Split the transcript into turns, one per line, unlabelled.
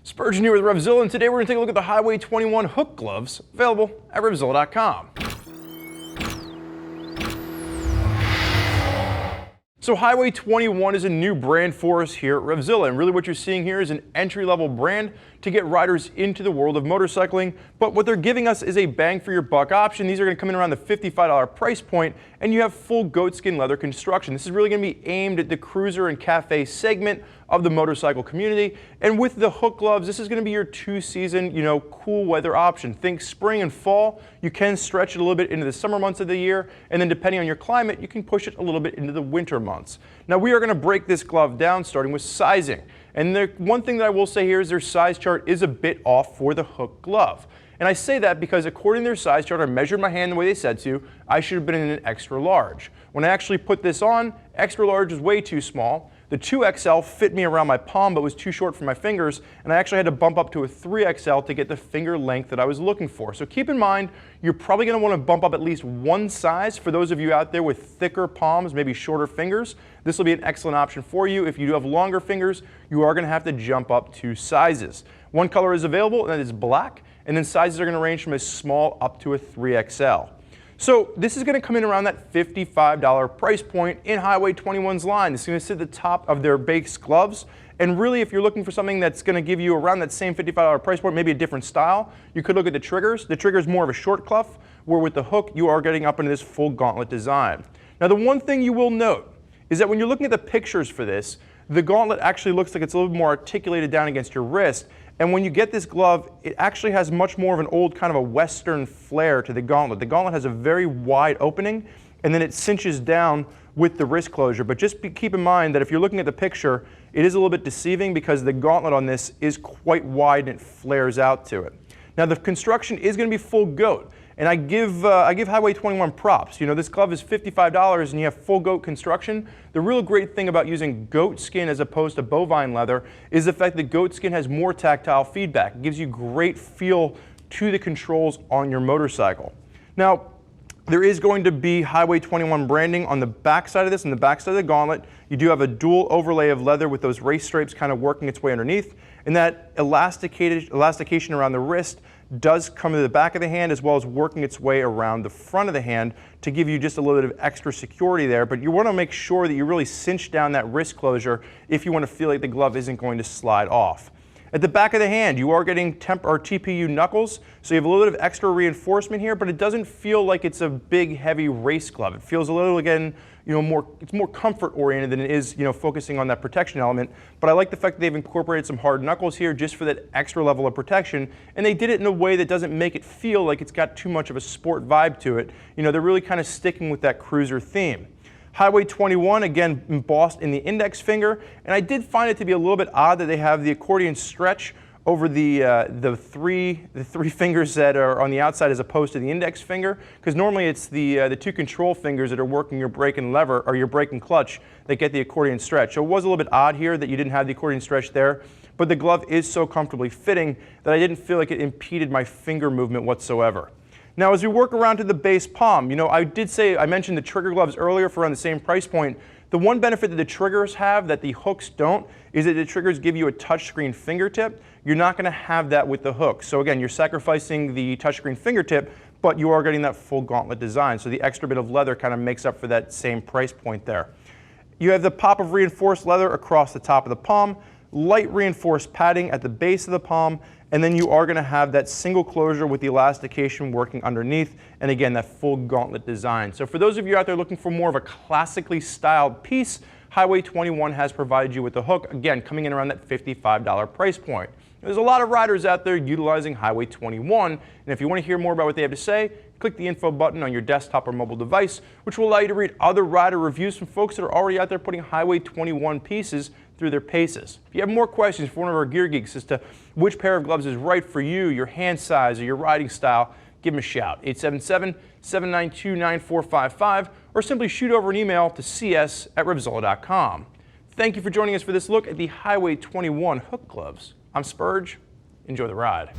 Spurgeon here with RevZilla, and today we're going to take a look at the Highway 21 hook gloves available at RevZilla.com. So Highway 21 is a new brand for us here at RevZilla, and really what you're seeing here is an entry-level brand to get riders into the world of motorcycling. But what they're giving us is a bang for your buck option. These are going to come in around the $55 price point, and you have full goatskin leather construction. This is really going to be aimed at the cruiser and cafe segment of the motorcycle community. And with the hook gloves, this is going to be your two-season, cool weather option. Think spring and fall. You can stretch it a little bit into the summer months of the year, and then depending on your climate, you can push it a little bit into the winter months. Now we are going to break this glove down starting with sizing. And the one thing that I will say here is their size chart is a bit off for the hook glove. And I say that because according to their size chart, I measured my hand the way they said to, I should have been in an extra large. When I actually put this on, extra large is way too small. The 2XL fit me around my palm but was too short for my fingers, and I actually had to bump up to a 3XL to get the finger length that I was looking for. So keep in mind, you're probably going to want to bump up at least one size for those of you out there with thicker palms, maybe shorter fingers. This will be an excellent option for you. If you do have longer fingers, you are going to have to jump up 2 sizes. One color is available, and that is black, and then sizes are going to range from a small up to a 3XL. So this is going to come in around that $55 price point in Highway 21's line. It's going to sit at the top of their base gloves. And really, if you're looking for something that's going to give you around that same $55 price point, maybe a different style, you could look at the triggers. The trigger is more of a short cuff, where with the hook, you are getting up into this full gauntlet design. Now, the one thing you will note is that when you're looking at the pictures for this, the gauntlet actually looks like it's a little bit more articulated down against your wrist. And when you get this glove, it actually has much more of an old kind of a Western flair to the gauntlet. The gauntlet has a very wide opening, and then it cinches down with the wrist closure. But just keep in mind that if you're looking at the picture, it is a little bit deceiving because the gauntlet on this is quite wide and it flares out to it. Now the construction is going to be full goat. And I give Highway 21 props. This glove is $55 and you have full goat construction. The real great thing about using goat skin as opposed to bovine leather is the fact that goat skin has more tactile feedback. It gives you great feel to the controls on your motorcycle. Now, there is going to be Highway 21 branding on the back side of this and the back side of the gauntlet. You do have a dual overlay of leather with those race stripes kind of working its way underneath. And that elastication around the wrist does come to the back of the hand as well as working its way around the front of the hand to give you just a little bit of extra security there. But you want to make sure that you really cinch down that wrist closure if you want to feel like the glove isn't going to slide off. At the back of the hand, you are getting TPU knuckles, so you have a little bit of extra reinforcement here, but it doesn't feel like it's a big, heavy race glove. It feels a little, again, it's more comfort-oriented than it is, focusing on that protection element. But I like the fact that they've incorporated some hard knuckles here just for that extra level of protection, and they did it in a way that doesn't make it feel like it's got too much of a sport vibe to it. They're really kind of sticking with that cruiser theme. Highway 21, again, embossed in the index finger, and I did find it to be a little bit odd that they have the accordion stretch over the three fingers that are on the outside as opposed to the index finger, because normally it's the 2 control fingers that are working your brake and lever or your brake and clutch that get the accordion stretch. So it was a little bit odd here that you didn't have the accordion stretch there, but the glove is so comfortably fitting that I didn't feel like it impeded my finger movement whatsoever. Now, as we work around to the base palm, I mentioned the trigger gloves earlier for around the same price point. The one benefit that the triggers have that the hooks don't is that the triggers give you a touchscreen fingertip. You're not going to have that with the hook. So again, you're sacrificing the touchscreen fingertip, but you are getting that full gauntlet design. So the extra bit of leather kind of makes up for that same price point there. You have the pop of reinforced leather across the top of the palm, light reinforced padding at the base of the palm, and then you are going to have that single closure with the elastication working underneath, and again, that full gauntlet design. So for those of you out there looking for more of a classically styled piece, Highway 21 has provided you with the hook, again, coming in around that $55 price point. There's a lot of riders out there utilizing Highway 21, and if you want to hear more about what they have to say, click the info button on your desktop or mobile device, which will allow you to read other rider reviews from folks that are already out there putting Highway 21 pieces through their paces. If you have more questions for one of our gear geeks as to which pair of gloves is right for you, your hand size, or your riding style, give them a shout, 877-792-9455, or simply shoot over an email to cs@RevZilla.com. Thank you for joining us for this look at the Highway 21 hook gloves. I'm Spurge. Enjoy the ride.